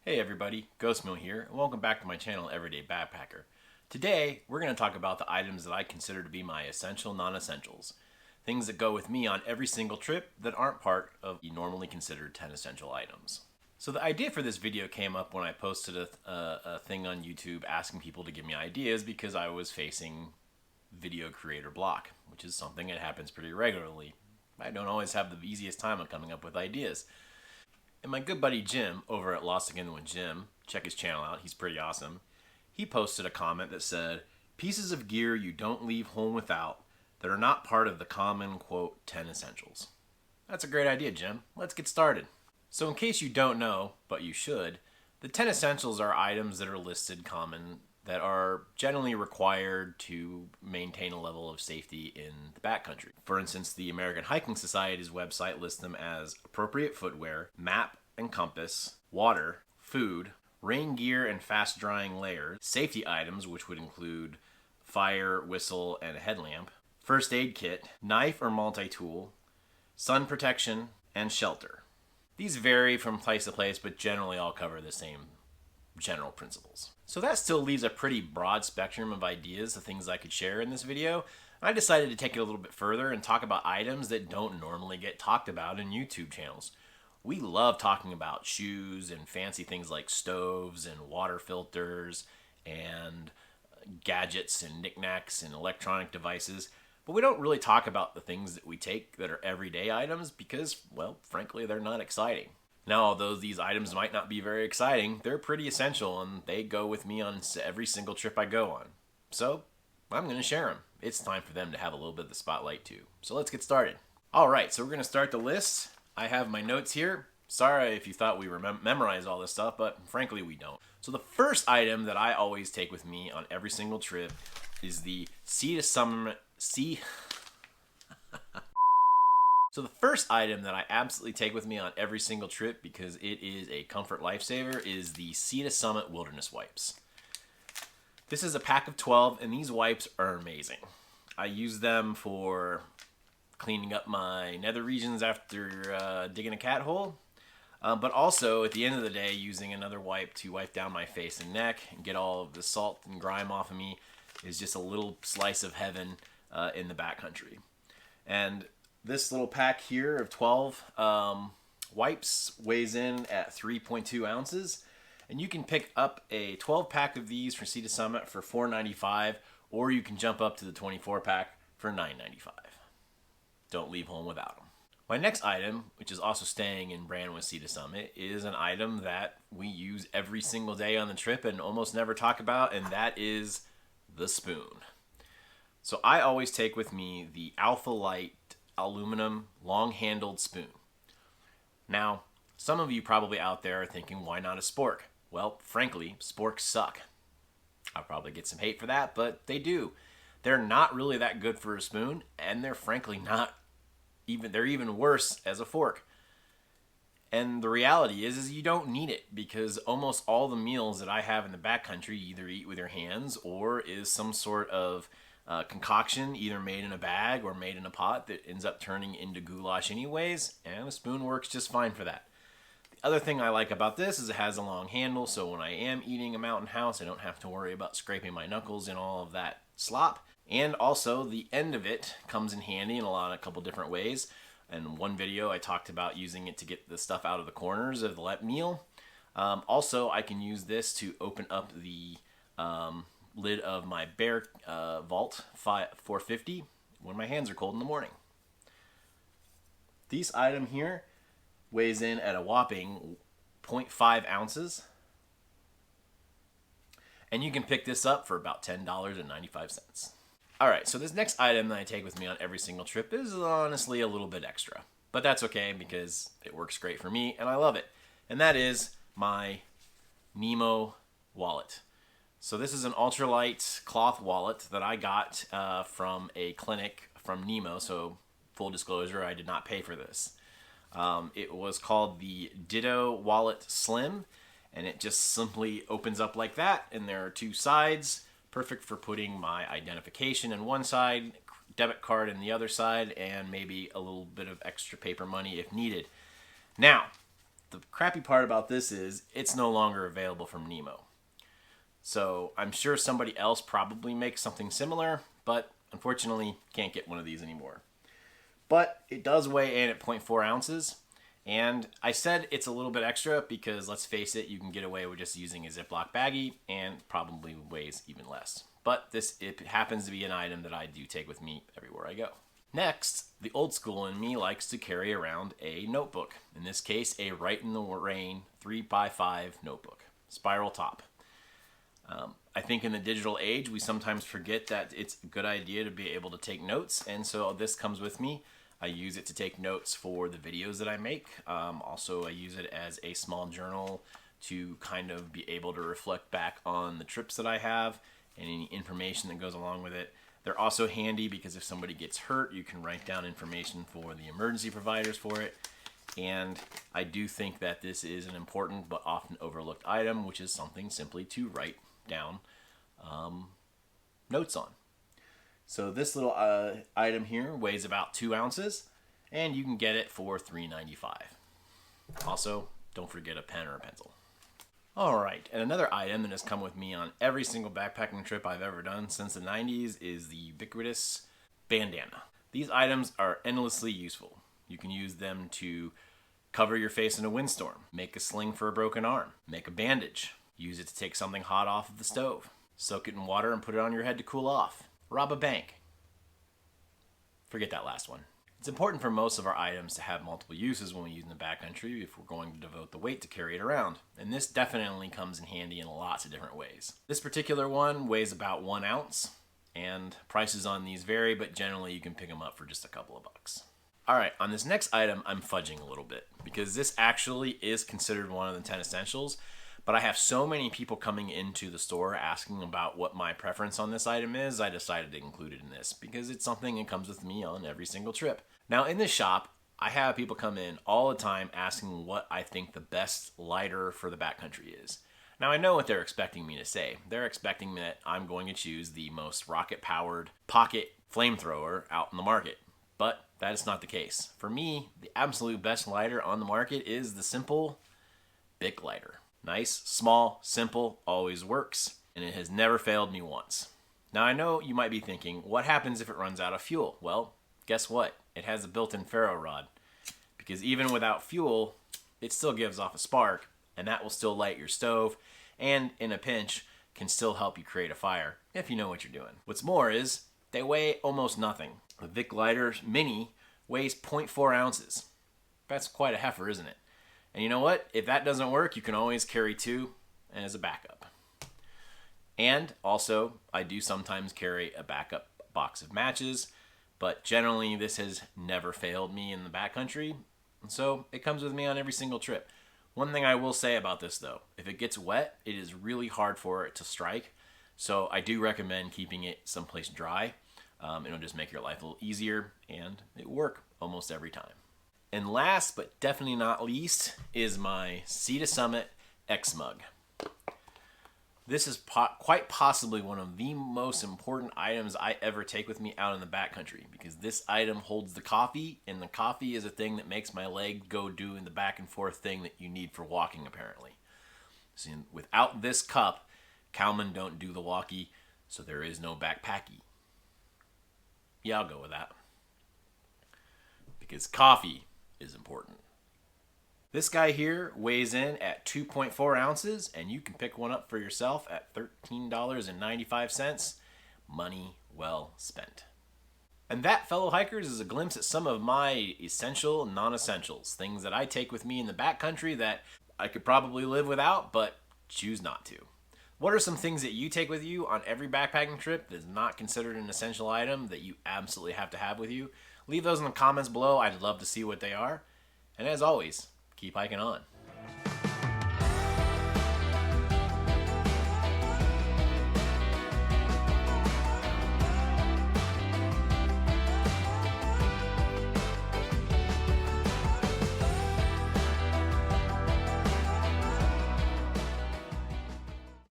Hey everybody, Ghostmill here, and welcome back to my channel, Everyday Backpacker. Today, we're going to talk about the items that I consider to be my essential non-essentials. Things that go with me on every single trip that aren't part of the normally considered 10 essential items. So the idea for this video came up when I posted a thing on YouTube asking people to give me ideas because I was facing video creator block, which is something that happens pretty regularly. I don't always have the easiest time of coming up with ideas. And my good buddy Jim over at Lost Again with Jim, check his channel out, he's pretty awesome. He posted a comment that said, "Pieces of gear you don't leave home without that are not part of the common, quote, 10 essentials." That's a great idea, Jim. Let's get started. So in case you don't know, but you should, the 10 essentials are items that are listed common that are generally required to maintain a level of safety in the backcountry. For instance, the American Hiking Society's website lists them as appropriate footwear, map and compass, water, food, rain gear and fast drying layers, safety items which would include fire, whistle, and a headlamp, first aid kit, knife or multi-tool, sun protection, and shelter. These vary from place to place, but generally all cover the same general principles. So that still leaves a pretty broad spectrum of ideas of things I could share in this video. I decided to take it a little bit further and talk about items that don't normally get talked about in YouTube channels. We love talking about shoes and fancy things like stoves and water filters and gadgets and knickknacks and electronic devices, but we don't really talk about the things that we take that are everyday items because, well, frankly, they're not exciting. Now, although these items might not be very exciting, they're pretty essential and they go with me on every single trip I go on. So, I'm going to share them. It's time for them to have a little bit of the spotlight too. So let's get started. Alright, so we're going to start the list. I have my notes here. Sorry if you thought we memorized all this stuff, but frankly we don't. So the first item that I always take with me on every single trip is the So the first item that I absolutely take with me on every single trip because it is a comfort lifesaver is the Sea to Summit Wilderness Wipes. This is a pack of 12 and these wipes are amazing. I use them for cleaning up my nether regions after digging a cat hole, but also at the end of the day using another wipe to wipe down my face and neck and get all of the salt and grime off of me is just a little slice of heaven in the backcountry. And this little pack here of 12 wipes weighs in at 3.2 ounces. And you can pick up a 12 pack of these for Sea to Summit for $4.95, or you can jump up to the 24 pack for $9.95. Don't leave home without them. My next item, which is also staying in brand with Sea to Summit, is an item that we use every single day on the trip and almost never talk about, and that is the spoon. So I always take with me the Alpha Light aluminum long-handled spoon. Now, some of you probably out there are thinking, why not a spork? Well, frankly, sporks suck. I'll probably get some hate for that, but they do. They're not really that good for a spoon, and they're frankly they're even worse as a fork. And the reality is you don't need it because almost all the meals that I have in the backcountry you either eat with your hands or is some sort of concoction either made in a bag or made in a pot that ends up turning into goulash anyways, and a spoon works just fine for that. The other thing I like about this is it has a long handle, so when I am eating a mountain house I don't have to worry about scraping my knuckles and all of that slop. And also the end of it comes in handy in a couple different ways. In one video I talked about using it to get the stuff out of the corners of the meal. Also I can use this to open up the lid of my Bear Vault 450 when my hands are cold in the morning. This item here weighs in at a whopping 0.5 ounces. And you can pick this up for about $10.95. Alright, so this next item that I take with me on every single trip is honestly a little bit extra. But that's okay because it works great for me and I love it. And that is my Nemo wallet. So this is an ultralight cloth wallet that I got from a clinic from Nemo. So full disclosure, I did not pay for this. It was called the Ditto Wallet Slim, and it just simply opens up like that. And there are two sides, perfect for putting my identification in one side, debit card in the other side, and maybe a little bit of extra paper money if needed. Now, The crappy part about this is it's no longer available from Nemo. So I'm sure somebody else probably makes something similar, but unfortunately can't get one of these anymore. But it does weigh in at 0.4 ounces. And I said it's a little bit extra because, let's face it, you can get away with just using a Ziploc baggie and probably weighs even less. But it happens to be an item that I do take with me everywhere I go. Next, the old school in me likes to carry around a notebook. In this case, a Write in the Rain 3x5 notebook, spiral top. I think in the digital age, we sometimes forget that it's a good idea to be able to take notes, and so this comes with me. I use it to take notes for the videos that I make. Also, I use it as a small journal to kind of be able to reflect back on the trips that I have and any information that goes along with it. They're also handy because if somebody gets hurt, you can write down information for the emergency providers for it. And I do think that this is an important but often overlooked item, which is something simply to write down notes on. So this little item here weighs about 2 ounces, and you can get it for $3.95. Also, don't forget a pen or a pencil. Alright, and another item that has come with me on every single backpacking trip I've ever done since the 90s is the ubiquitous bandana. These items are endlessly useful. You can use them to cover your face in a windstorm, make a sling for a broken arm, make a bandage, use it to take something hot off of the stove, soak it in water and put it on your head to cool off, rob a bank. Forget that last one. It's important for most of our items to have multiple uses when we use in the backcountry if we're going to devote the weight to carry it around. And this definitely comes in handy in lots of different ways. This particular one weighs about 1 ounce, and prices on these vary, but generally you can pick them up for just a couple of bucks. Alright, on this next item, I'm fudging a little bit because this actually is considered one of the 10 essentials, but I have so many people coming into the store asking about what my preference on this item is, I decided to include it in this because it's something that comes with me on every single trip. Now in this shop, I have people come in all the time asking what I think the best lighter for the backcountry is. Now I know what they're expecting me to say. They're expecting that I'm going to choose the most rocket-powered pocket flamethrower out in the market. But that is not the case. For me, the absolute best lighter on the market is the simple Bic lighter. Nice, small, simple, always works, and it has never failed me once. Now I know you might be thinking, what happens if it runs out of fuel? Well, guess what? It has a built-in ferro rod, because even without fuel, it still gives off a spark, and that will still light your stove, and in a pinch, can still help you create a fire, if you know what you're doing. What's more is, they weigh almost nothing. The Vic Lighter Mini weighs 0.4 ounces. That's quite a heifer, isn't it? And you know what? If that doesn't work, you can always carry 2 as a backup. And also, I do sometimes carry a backup box of matches, but generally this has never failed me in the backcountry, and so it comes with me on every single trip. One thing I will say about this though, if it gets wet, it is really hard for it to strike, so I do recommend keeping it someplace dry. It'll just make your life a little easier, and it will work almost every time. And last, but definitely not least, is my Sea to Summit X-Mug. This is quite possibly one of the most important items I ever take with me out in the backcountry, because this item holds the coffee, and the coffee is a thing that makes my leg go doing the back and forth thing that you need for walking, apparently. So without this cup, cowmen don't do the walkie, so there is no backpacky. Yeah, I'll go with that. Because coffee is important. This guy here weighs in at 2.4 ounces, and you can pick one up for yourself at $13.95. Money well spent. And that, fellow hikers, is a glimpse at some of my essential non-essentials. Things that I take with me in the backcountry that I could probably live without, but choose not to. What are some things that you take with you on every backpacking trip that is not considered an essential item that you absolutely have to have with you? Leave those in the comments below. I'd love to see what they are. And as always, keep hiking on.